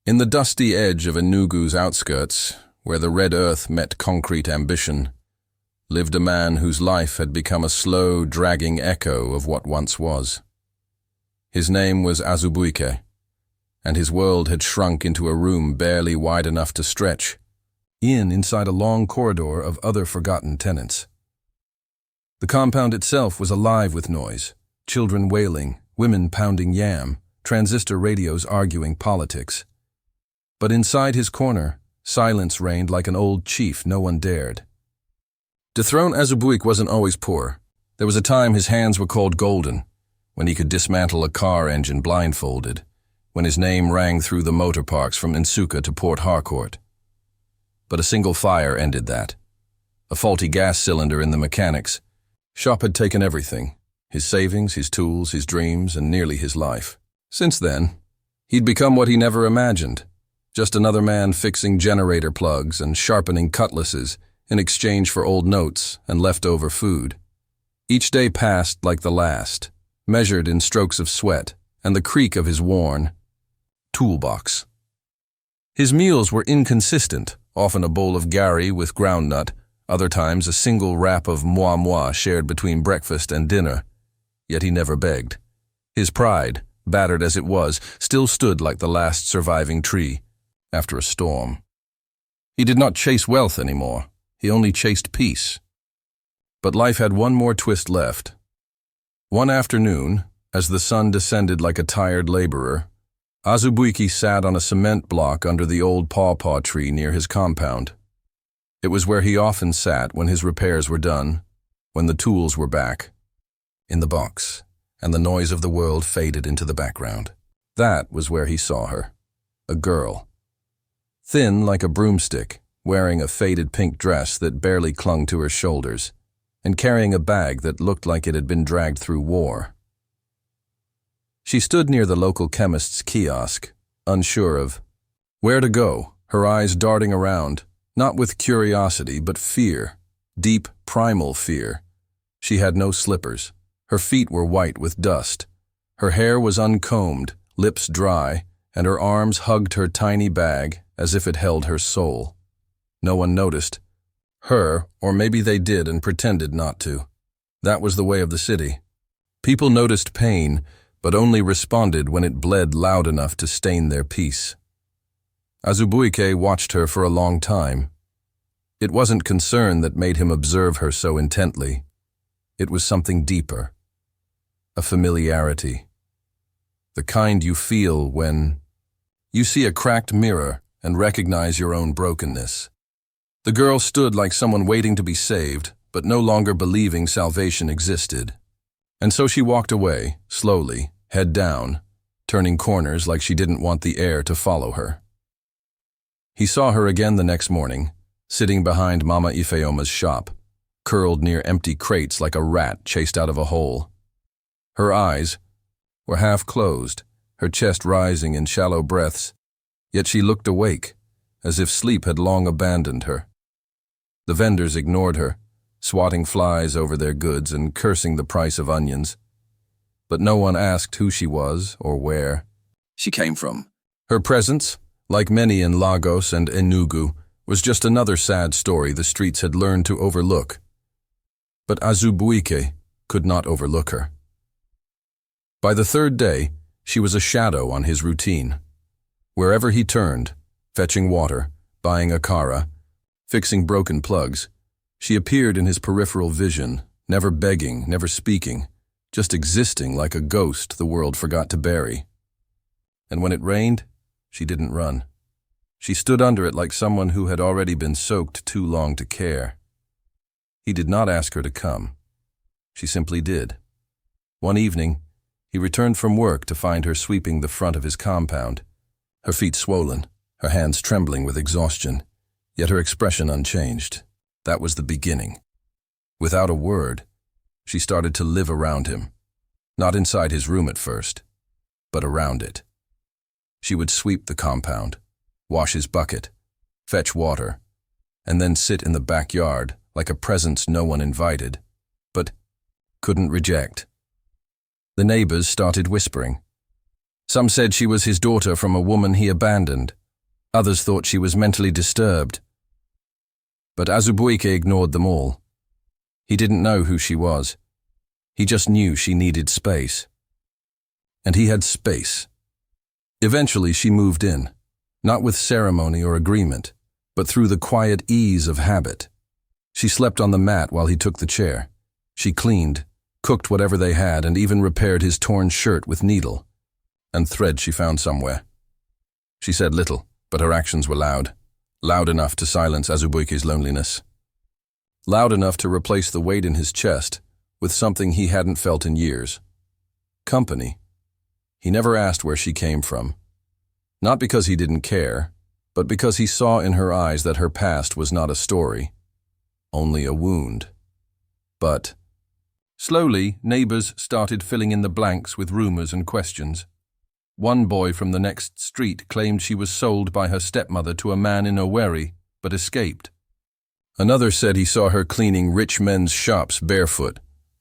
In the dusty edge of Enugu's outskirts, where the red earth met concrete ambition, lived a man whose life had become a slow, dragging echo of what once was. His name was Azubuike, and his world had shrunk into a room barely wide enough to stretch, inside a long corridor of other forgotten tenants. The compound itself was alive with noise, children wailing, women pounding yam, transistor radios arguing politics. But inside his corner, silence reigned like an old chief no one dared. Dethrone Azubuike wasn't always poor. There was a time his hands were called golden, when he could dismantle a car engine blindfolded, when his name rang through the motor parks from Nsuka to Port Harcourt. But a single fire ended that. A faulty gas cylinder in the mechanics. Shop had taken everything, his savings, his tools, his dreams, and nearly his life. Since then, he'd become what he never imagined. Just another man fixing generator plugs and sharpening cutlasses in exchange for old notes and leftover food. Each day passed like the last, measured in strokes of sweat and the creak of his worn toolbox. His meals were inconsistent, often a bowl of gari with groundnut, other times a single wrap of moi shared between breakfast and dinner. Yet he never begged. His pride, battered as it was, still stood like the last surviving tree after a storm. He did not chase wealth anymore. He only chased peace. But life had one more twist left. One afternoon, as the sun descended like a tired laborer, Azubuike sat on a cement block under the old pawpaw tree near his compound. It was where he often sat when his repairs were done, when the tools were back, in the box, and the noise of the world faded into the background. That was where he saw her, a girl. Thin like a broomstick, wearing a faded pink dress that barely clung to her shoulders, and carrying a bag that looked like it had been dragged through war. She stood near the local chemist's kiosk, unsure of where to go, her eyes darting around, not with curiosity but fear, deep, primal fear. She had no slippers. Her feet were white with dust. Her hair was uncombed, lips dry, and her arms hugged her tiny bag as if it held her soul. No one noticed. Her, or maybe they did and pretended not to. That was the way of the city. People noticed pain, but only responded when it bled loud enough to stain their peace. Azubuike watched her for a long time. It wasn't concern that made him observe her so intently. It was something deeper. A familiarity. The kind you feel when you see a cracked mirror and recognize your own brokenness. The girl stood like someone waiting to be saved, but no longer believing salvation existed. And so she walked away, slowly, head down, turning corners like she didn't want the air to follow her. He saw her again the next morning, sitting behind Mama Ifeoma's shop, curled near empty crates like a rat chased out of a hole. Her eyes were half closed, her chest rising in shallow breaths, yet she looked awake, as if sleep had long abandoned her. The vendors ignored her, swatting flies over their goods and cursing the price of onions. But no one asked who she was or where she came from. Her presence, like many in Lagos and Enugu, was just another sad story the streets had learned to overlook. But Azubuike could not overlook her. By the third day, she was a shadow on his routine. Wherever he turned, fetching water, buying a kara, fixing broken plugs, she appeared in his peripheral vision, never begging, never speaking, just existing like a ghost the world forgot to bury. And when it rained, she didn't run. She stood under it like someone who had already been soaked too long to care. He did not ask her to come. She simply did. One evening, he returned from work to find her sweeping the front of his compound, her feet swollen, her hands trembling with exhaustion, yet her expression unchanged. That was the beginning. Without a word, she started to live around him, not inside his room at first, but around it. She would sweep the compound, wash his bucket, fetch water, and then sit in the backyard like a presence no one invited, but couldn't reject. The neighbors started whispering. Some said she was his daughter from a woman he abandoned, Others thought she was mentally disturbed. But Azubuike ignored them all. He didn't know who she was. He just knew she needed space. And he had space. Eventually she moved in, not with ceremony or agreement, but through the quiet ease of habit. She slept on the mat while he took the chair. She cleaned, cooked whatever they had, and even repaired his torn shirt with needle and thread she found somewhere. She said little, but her actions were loud enough to silence Azubuike's loneliness. Loud enough to replace the weight in his chest with something he hadn't felt in years. Company. He never asked where she came from. Not because he didn't care, but because he saw in her eyes that her past was not a story, only a wound. But slowly, neighbors started filling in the blanks with rumors and questions. One boy from the next street claimed she was sold by her stepmother to a man in Owerri, but escaped. Another said he saw her cleaning rich men's shops barefoot,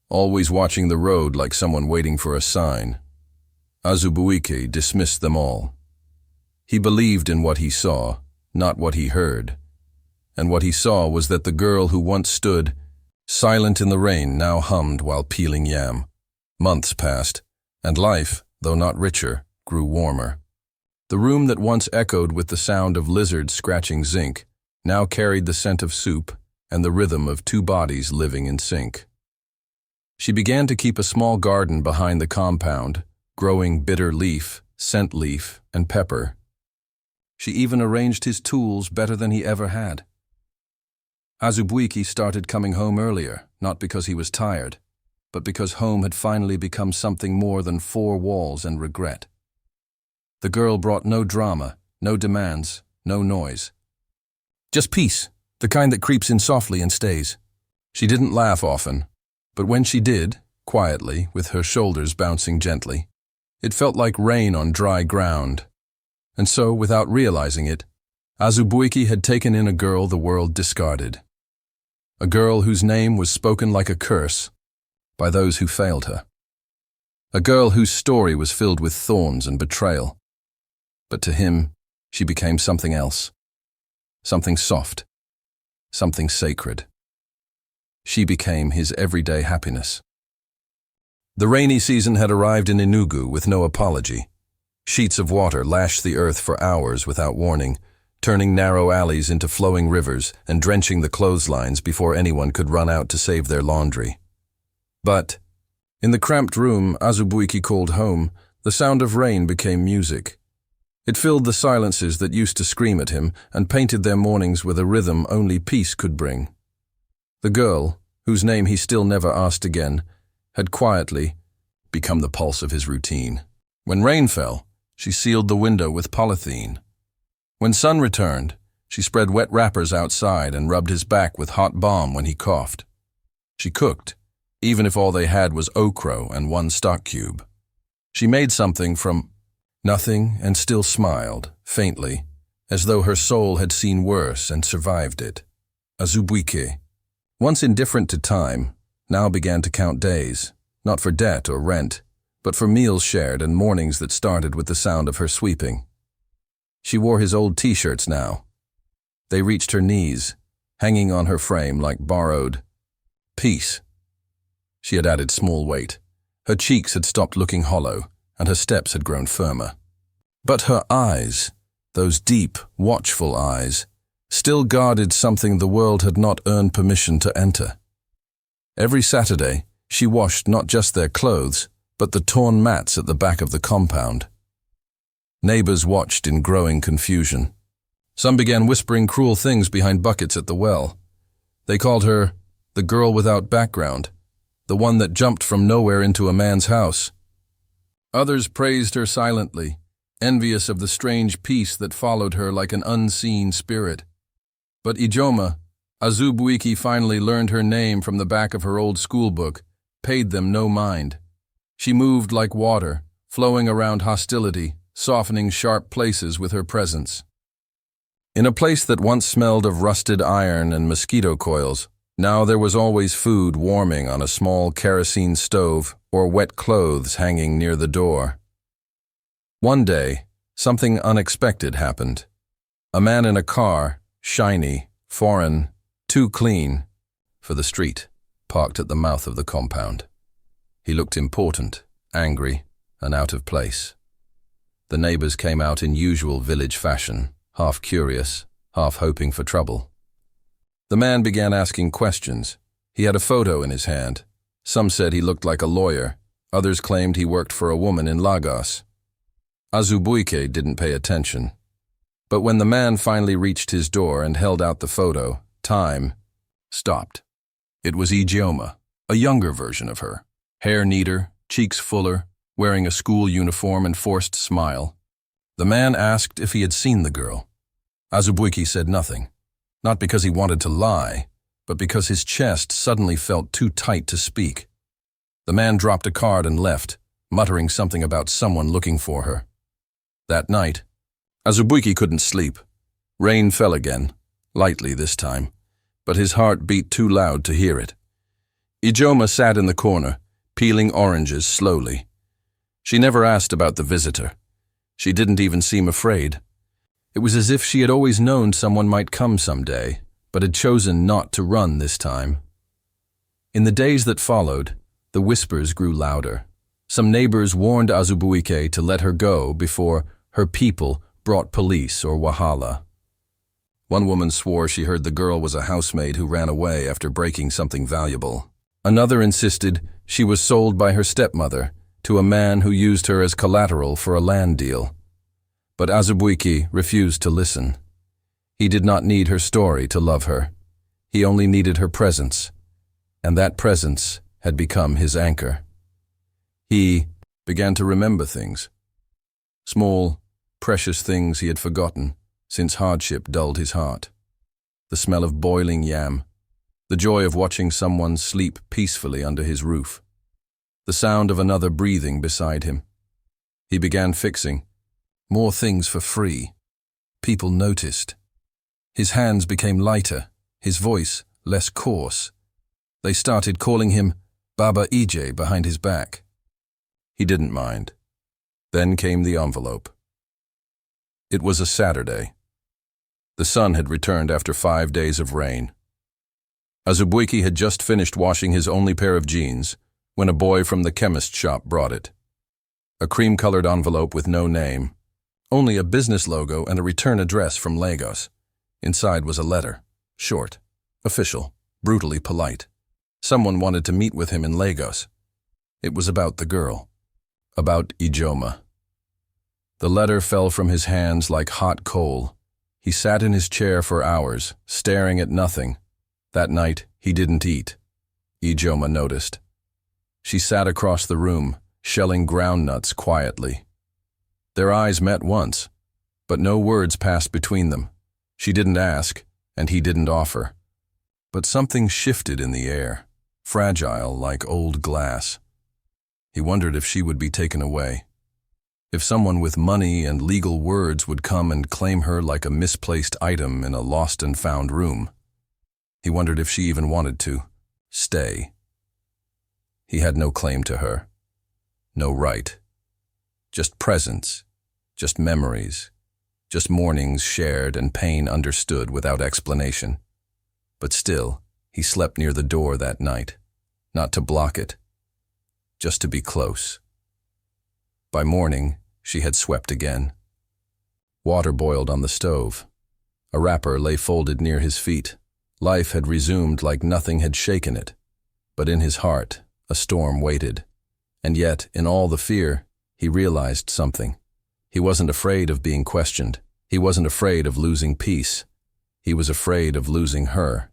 always watching the road like someone waiting for a sign. Azubuike dismissed them all. He believed in what he saw, not what he heard. And what he saw was that the girl who once stood, silent in the rain, now hummed while peeling yam. Months passed, and life, though not richer, grew warmer. The room that once echoed with the sound of lizards scratching zinc now carried the scent of soup and the rhythm of two bodies living in sync. She began to keep a small garden behind the compound, growing bitter leaf, scent leaf, and pepper. She even arranged his tools better than he ever had. Azubuike started coming home earlier, not because he was tired, but because home had finally become something more than four walls and regret. The girl brought no drama, no demands, no noise. Just peace, the kind that creeps in softly and stays. She didn't laugh often, but when she did, quietly, with her shoulders bouncing gently, it felt like rain on dry ground. And so, without realizing it, Azubuike had taken in a girl the world discarded. A girl whose name was spoken like a curse by those who failed her. A girl whose story was filled with thorns and betrayal. But to him, she became something else. Something soft. Something sacred. She became his everyday happiness. The rainy season had arrived in Enugu with no apology. Sheets of water lashed the earth for hours without warning, turning narrow alleys into flowing rivers and drenching the clotheslines before anyone could run out to save their laundry. But, in the cramped room Azubuike called home, the sound of rain became music. It filled the silences that used to scream at him and painted their mornings with a rhythm only peace could bring. The girl, whose name he still never asked again, had quietly become the pulse of his routine. When rain fell, she sealed the window with polythene. When sun returned, she spread wet wrappers outside and rubbed his back with hot balm when he coughed. She cooked, even if all they had was okra and one stock cube. She made something from nothing and still smiled, faintly, as though her soul had seen worse and survived it. Azubuike, once indifferent to time, now began to count days, not for debt or rent, but for meals shared and mornings that started with the sound of her sweeping. She wore his old t-shirts now. They reached her knees, hanging on her frame like borrowed peace. She had added small weight. Her cheeks had stopped looking hollow, and her steps had grown firmer. But her eyes, those deep, watchful eyes, still guarded something the world had not earned permission to enter. Every Saturday, she washed not just their clothes, but the torn mats at the back of the compound. Neighbors watched in growing confusion. Some began whispering cruel things behind buckets at the well. They called her the girl without background, the one that jumped from nowhere into a man's house. Others praised her silently, envious of the strange peace that followed her like an unseen spirit. But Ijoma, Azubuike finally learned her name from the back of her old schoolbook, paid them no mind. She moved like water, flowing around hostility, softening sharp places with her presence. In a place that once smelled of rusted iron and mosquito coils, now there was always food warming on a small kerosene stove or wet clothes hanging near the door. One day, something unexpected happened. A man in a car, shiny, foreign, too clean for the street, parked at the mouth of the compound. He looked important, angry, and out of place. The neighbors came out in usual village fashion, half curious, half hoping for trouble. The man began asking questions. He had a photo in his hand. Some said he looked like a lawyer. Others claimed he worked for a woman in Lagos. Azubuike didn't pay attention. But when the man finally reached his door and held out the photo, time stopped. It was Ijeoma, a younger version of her. Hair neater, cheeks fuller, wearing a school uniform and forced smile. The man asked if he had seen the girl. Azubuike said nothing, not because he wanted to lie, but because his chest suddenly felt too tight to speak. The man dropped a card and left, muttering something about someone looking for her. That night, Azubuike couldn't sleep. Rain fell again, lightly this time, but his heart beat too loud to hear it. Ijeoma sat in the corner, peeling oranges slowly. She never asked about the visitor. She didn't even seem afraid. It was as if she had always known someone might come someday, but had chosen not to run this time. In the days that followed, the whispers grew louder. Some neighbors warned Azubuike to let her go before her people brought police or wahala. One woman swore she heard the girl was a housemaid who ran away after breaking something valuable. Another insisted she was sold by her stepmother to a man who used her as collateral for a land deal. But Azubuike refused to listen. He did not need her story to love her. He only needed her presence, and that presence had become his anchor. He began to remember things. Small, precious things he had forgotten since hardship dulled his heart. The smell of boiling yam, the joy of watching someone sleep peacefully under his roof, the sound of another breathing beside him. He began fixing more things for free. People noticed. His hands became lighter, his voice less coarse. They started calling him Baba EJ behind his back. He didn't mind. Then came the envelope. It was a Saturday. The sun had returned after 5 days of rain. Azubuike had just finished washing his only pair of jeans when a boy from the chemist shop brought it. A cream-colored envelope with no name, only a business logo and a return address from Lagos. Inside was a letter, short, official, brutally polite. Someone wanted to meet with him in Lagos. It was about the girl, about Ijeoma. The letter fell from his hands like hot coal. He sat in his chair for hours, staring at nothing. That night, he didn't eat. Ijeoma noticed. She sat across the room, shelling groundnuts quietly. Their eyes met once, but no words passed between them. She didn't ask, and he didn't offer. But something shifted in the air, fragile like old glass. He wondered if she would be taken away. If someone with money and legal words would come and claim her like a misplaced item in a lost and found room. He wondered if she even wanted to stay. He had no claim to her, no right. Just presence, just memories, just mornings shared and pain understood without explanation. But still, he slept near the door that night, not to block it, just to be close. By morning, she had swept again. Water boiled on the stove. A wrapper lay folded near his feet. Life had resumed like nothing had shaken it. But in his heart, a storm waited. And yet, in all the fear, he realized something. He wasn't afraid of being questioned. He wasn't afraid of losing peace. He was afraid of losing her.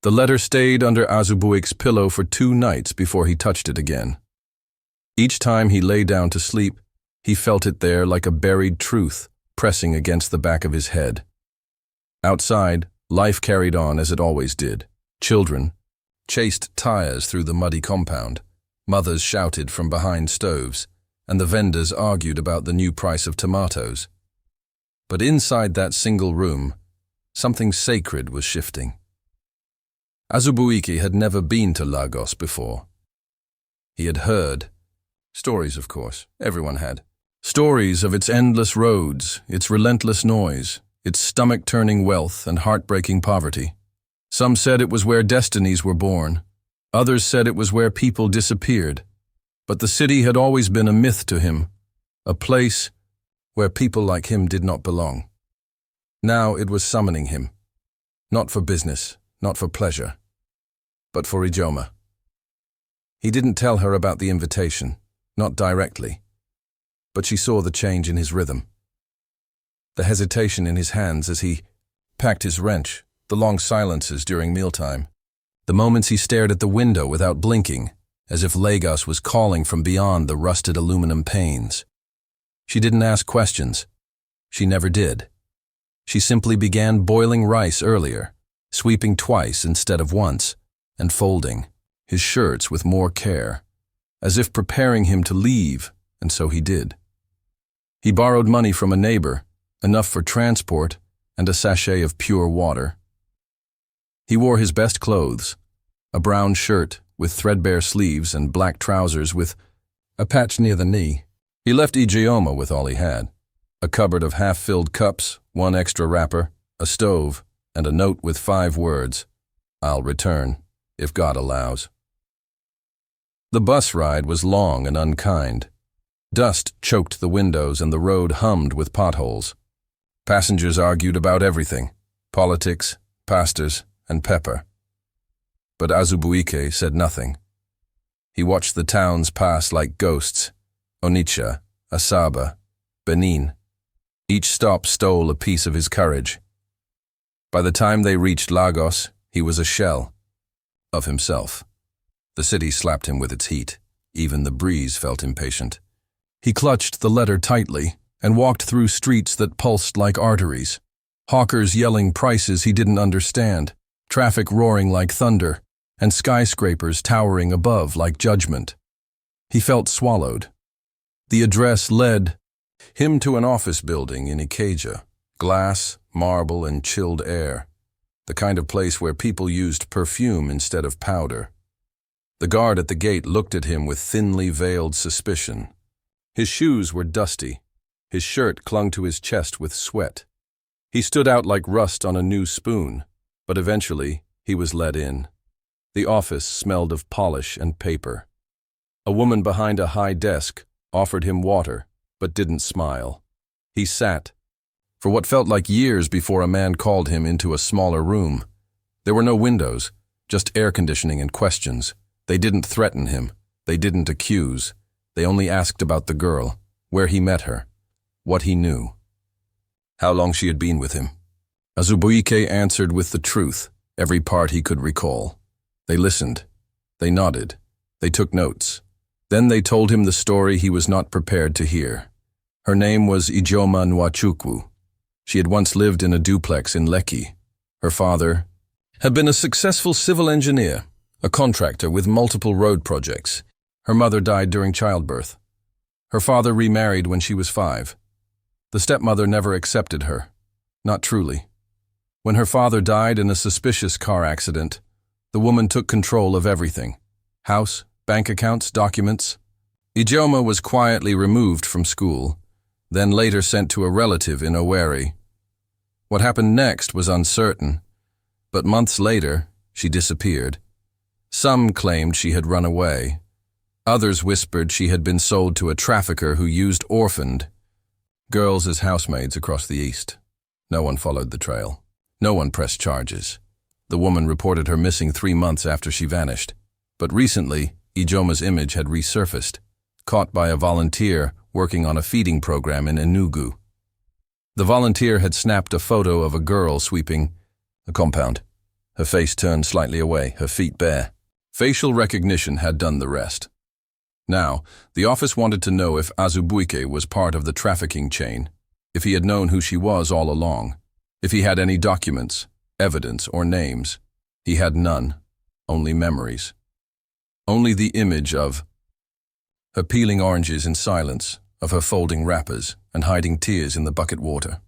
The letter stayed under Azubuike's pillow for 2 nights before he touched it again. Each time he lay down to sleep, he felt it there like a buried truth pressing against the back of his head. Outside, life carried on as it always did. Children chased tires through the muddy compound. Mothers shouted from behind stoves, and the vendors argued about the new price of tomatoes. But inside that single room, something sacred was shifting. Azubuike had never been to Lagos before. He had heard stories, of course, everyone had. Stories of its endless roads, its relentless noise, its stomach-turning wealth and heartbreaking poverty. Some said it was where destinies were born. Others said it was where people disappeared. But the city had always been a myth to him, a place where people like him did not belong. Now it was summoning him, not for business, not for pleasure, but for Ijoma. He didn't tell her about the invitation, not directly, but she saw the change in his rhythm. The hesitation in his hands as he packed his wrench, the long silences during mealtime, the moments he stared at the window without blinking, as if Lagos was calling from beyond the rusted aluminum panes. She didn't ask questions. She never did. She simply began boiling rice earlier, sweeping twice instead of once, and folding his shirts with more care, as if preparing him to leave, and so he did. He borrowed money from a neighbor, enough for transport and a sachet of pure water. He wore his best clothes, a brown shirt with threadbare sleeves and black trousers with a patch near the knee. He left Ijoma with all he had, a cupboard of half-filled cups, one extra wrapper, a stove, and a note with 5 words, "I'll return, if God allows." The bus ride was long and unkind. Dust choked the windows and the road hummed with potholes. Passengers argued about everything, politics, pastors, and pepper. But Azubuike said nothing. He watched the towns pass like ghosts, Onitsha, Asaba, Benin. Each stop stole a piece of his courage. By the time they reached Lagos, he was a shell of himself. The city slapped him with its heat. Even the breeze felt impatient. He clutched the letter tightly and walked through streets that pulsed like arteries. Hawkers yelling prices he didn't understand, traffic roaring like thunder, and skyscrapers towering above like judgment. He felt swallowed. The address led him to an office building in Ikeja, glass, marble, and chilled air, the kind of place where people used perfume instead of powder. The guard at the gate looked at him with thinly veiled suspicion. His shoes were dusty. His shirt clung to his chest with sweat. He stood out like rust on a new spoon, but eventually he was let in. The office smelled of polish and paper. A woman behind a high desk offered him water, but didn't smile. He sat, for what felt like years before a man called him into a smaller room. There were no windows, just air conditioning and questions. They didn't threaten him. They didn't accuse. They only asked about the girl, where he met her, what he knew, how long she had been with him. Azubuike answered with the truth, every part he could recall. They listened. They nodded. They took notes. Then they told him the story he was not prepared to hear. Her name was Ijoma Nwachukwu. She had once lived in a duplex in Lekki. Her father had been a successful civil engineer, a contractor with multiple road projects. Her mother died during childbirth. Her father remarried when she was 5. The stepmother never accepted her. Not truly. When her father died in a suspicious car accident, the woman took control of everything. House, bank accounts, documents. Ijoma was quietly removed from school, then later sent to a relative in Owerri. What happened next was uncertain, but months later, she disappeared. Some claimed she had run away. Others whispered she had been sold to a trafficker who used orphaned girls as housemaids across the east. No one followed the trail. No one pressed charges. The woman reported her missing 3 months after she vanished. But recently, Ijoma's image had resurfaced, caught by a volunteer working on a feeding program in Enugu. The volunteer had snapped a photo of a girl sweeping a compound, her face turned slightly away, her feet bare. Facial recognition had done the rest. Now, the office wanted to know if Azubuike was part of the trafficking chain, if he had known who she was all along, if he had any documents, evidence, or names. He had none, only memories. Only the image of her peeling oranges in silence, of her folding wrappers and hiding tears in the bucket water.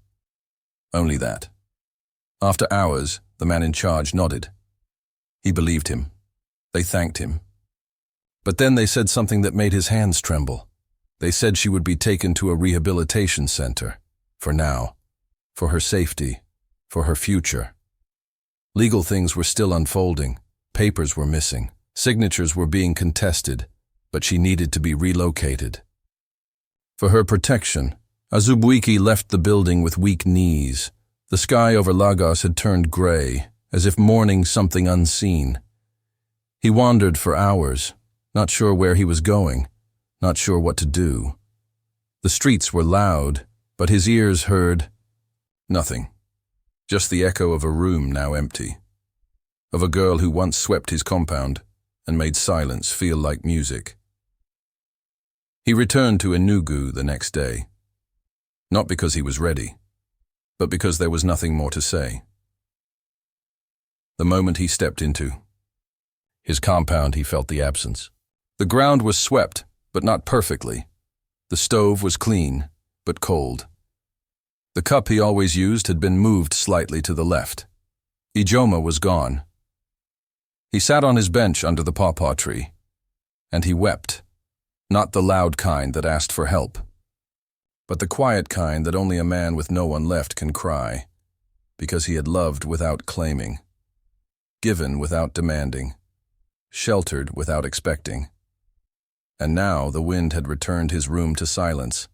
Only that. After hours, the man in charge nodded. He believed him. They thanked him. But then they said something that made his hands tremble. They said she would be taken to a rehabilitation center. For now. for her safety, for her future. Legal things were still unfolding. Papers were missing. Signatures were being contested, but she needed to be relocated. For her protection, Azubuike left the building with weak knees. The sky over Lagos had turned gray, as if mourning something unseen. He wandered for hours, not sure where he was going, not sure what to do. The streets were loud, but his ears heard nothing. Just the echo of a room now empty. Of a girl who once swept his compound and made silence feel like music. He returned to Enugu the next day. Not because he was ready, but because there was nothing more to say. The moment he stepped into his compound, he felt the absence. The ground was swept, but not perfectly. The stove was clean, but cold. The cup he always used had been moved slightly to the left. Ijoma was gone. He sat on his bench under the pawpaw tree, and he wept, not the loud kind that asked for help, but the quiet kind that only a man with no one left can cry, because he had loved without claiming, given without demanding, sheltered without expecting. And now the wind had returned his room to silence.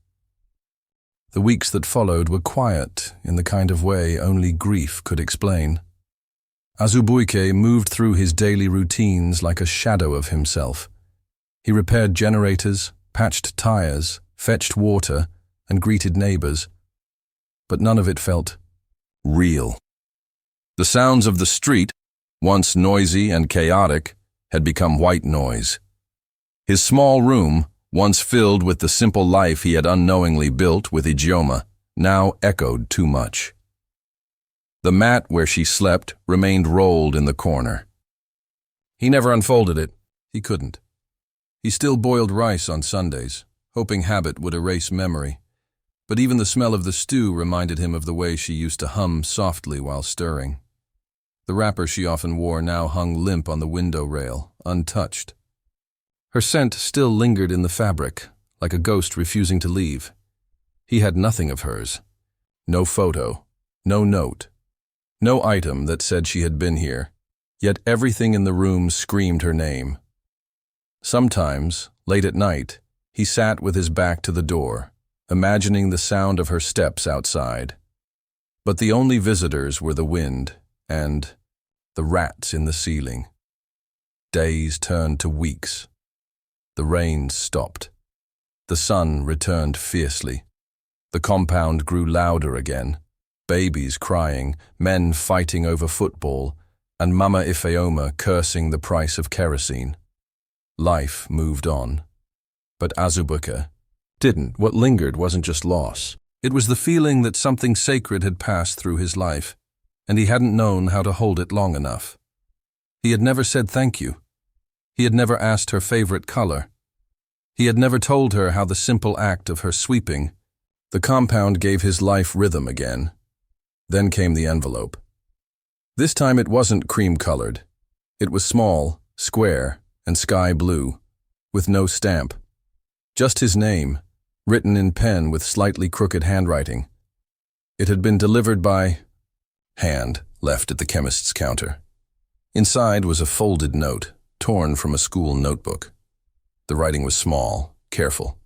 The weeks that followed were quiet in the kind of way only grief could explain. Azubuike moved through his daily routines like a shadow of himself. He repaired generators, patched tires, fetched water, and greeted neighbors. But none of it felt real. The sounds of the street, once noisy and chaotic, had become white noise. His small room, once filled with the simple life he had unknowingly built with Ijoma, now echoed too much. The mat where she slept remained rolled in the corner. He never unfolded it. He couldn't. He still boiled rice on Sundays, hoping habit would erase memory. But even the smell of the stew reminded him of the way she used to hum softly while stirring. The wrapper she often wore now hung limp on the window rail, untouched. Her scent still lingered in the fabric, like a ghost refusing to leave. He had nothing of hers. No photo, no note, no item that said she had been here, yet everything in the room screamed her name. Sometimes, late at night, he sat with his back to the door, imagining the sound of her steps outside. But the only visitors were the wind and the rats in the ceiling. Days turned to weeks. The rain stopped. The sun returned fiercely. The compound grew louder again. Babies crying, men fighting over football, and Mama Ifeoma cursing the price of kerosene. Life moved on. But Azubuike didn't. What lingered wasn't just loss. It was the feeling that something sacred had passed through his life, and he hadn't known how to hold it long enough. He had never said thank you. He had never asked her favorite color. He had never told her how the simple act of her sweeping the compound gave his life rhythm again. Then came the envelope. This time it wasn't cream-colored. It was small, square, and sky blue, with no stamp. Just his name, written in pen with slightly crooked handwriting. It had been delivered by hand, left at the chemist's counter. Inside was a folded note, torn from a school notebook. The writing was small, careful,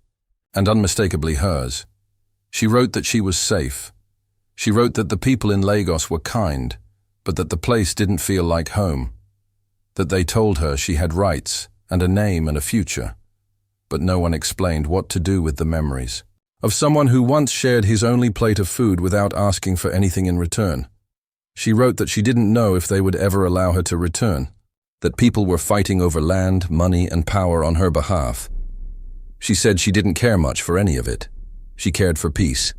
and unmistakably hers. She wrote that she was safe. She wrote that the people in Lagos were kind, but that the place didn't feel like home. That they told her she had rights and a name and a future, but no one explained what to do with the memories of someone who once shared his only plate of food without asking for anything in return. She wrote that she didn't know if they would ever allow her to return, that people were fighting over land, money, and power on her behalf. She said she didn't care much for any of it. She cared for peace.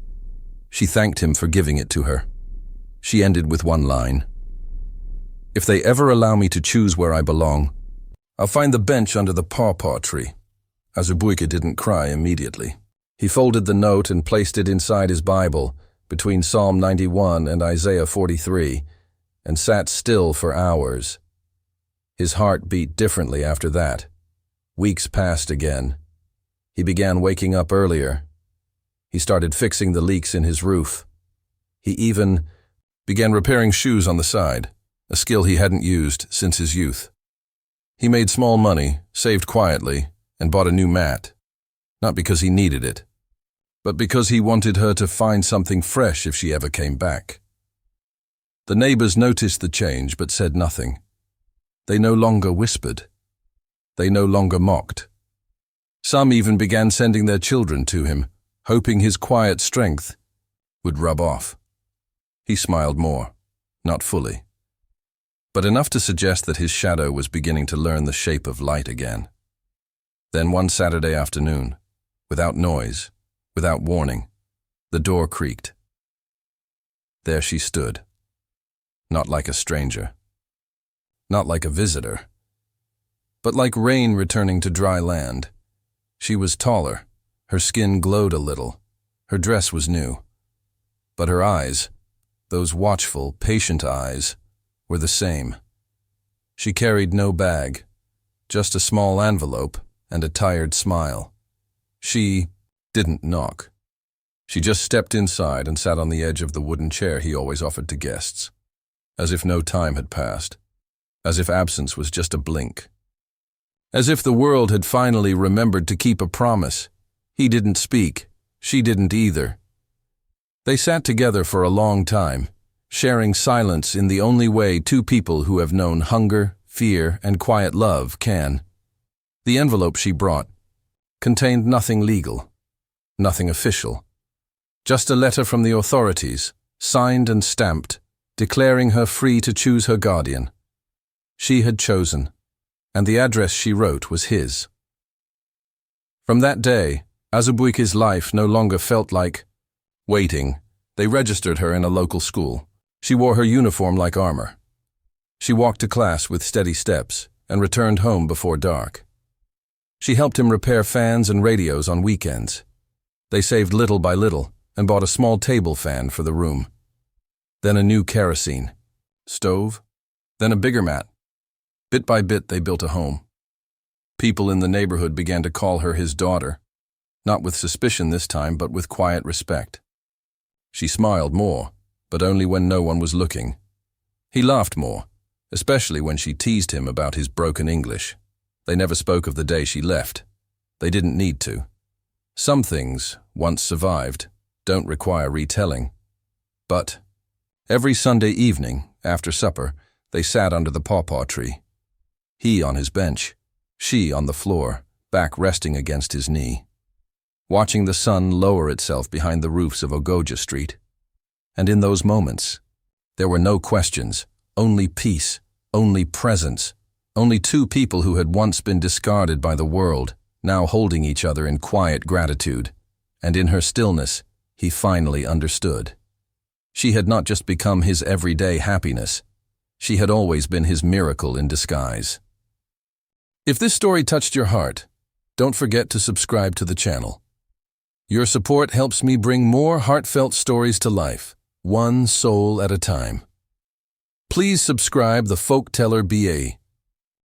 She thanked him for giving it to her. She ended with one line. If they ever allow me to choose where I belong, I'll find the bench under the pawpaw tree. Azubuike didn't cry immediately. He folded the note and placed it inside his Bible, between Psalm 91 and Isaiah 43, and sat still for hours. His heart beat differently after that. Weeks passed again. He began waking up earlier. He started fixing the leaks in his roof. He even began repairing shoes on the side, a skill he hadn't used since his youth. He made small money, saved quietly, and bought a new mat, not because he needed it, but because he wanted her to find something fresh if she ever came back. The neighbors noticed the change but said nothing. They no longer whispered. They no longer mocked. Some even began sending their children to him, hoping his quiet strength would rub off. He smiled more, not fully, but enough to suggest that his shadow was beginning to learn the shape of light again. Then one Saturday afternoon, without noise, without warning, the door creaked. There she stood, not like a stranger, not like a visitor, but like rain returning to dry land. She was taller, her skin glowed a little, her dress was new, but her eyes, those watchful, patient eyes, were the same. She carried no bag, just a small envelope and a tired smile. She didn't knock. She just stepped inside and sat on the edge of the wooden chair he always offered to guests, as if no time had passed, as if absence was just a blink, as if the world had finally remembered to keep a promise. He didn't speak, she didn't either. They sat together for a long time, sharing silence in the only way two people who have known hunger, fear, and quiet love can. The envelope she brought contained nothing legal, nothing official, just a letter from the authorities, signed and stamped, declaring her free to choose her guardian. She had chosen, and the address she wrote was his. From that day, Azubuike's life no longer felt like waiting. They registered her in a local school. She wore her uniform like armor. She walked to class with steady steps and returned home before dark. She helped him repair fans and radios on weekends. They saved little by little and bought a small table fan for the room. Then a new kerosene stove, then a bigger mat. Bit by bit, they built a home. People in the neighborhood began to call her his daughter, not with suspicion this time, but with quiet respect. She smiled more, but only when no one was looking. He laughed more, especially when she teased him about his broken English. They never spoke of the day she left. They didn't need to. Some things, once survived, don't require retelling. But every Sunday evening, after supper, they sat under the pawpaw tree. He on his bench, she on the floor, back resting against his knee, watching the sun lower itself behind the roofs of Ogoja Street. And in those moments, there were no questions, only peace, only presence, only two people who had once been discarded by the world, now holding each other in quiet gratitude. And in her stillness, he finally understood. She had not just become his everyday happiness. She had always been his miracle in disguise. If this story touched your heart, don't forget to subscribe to the channel. Your support helps me bring more heartfelt stories to life, one soul at a time. Please subscribe the Folktellers Bae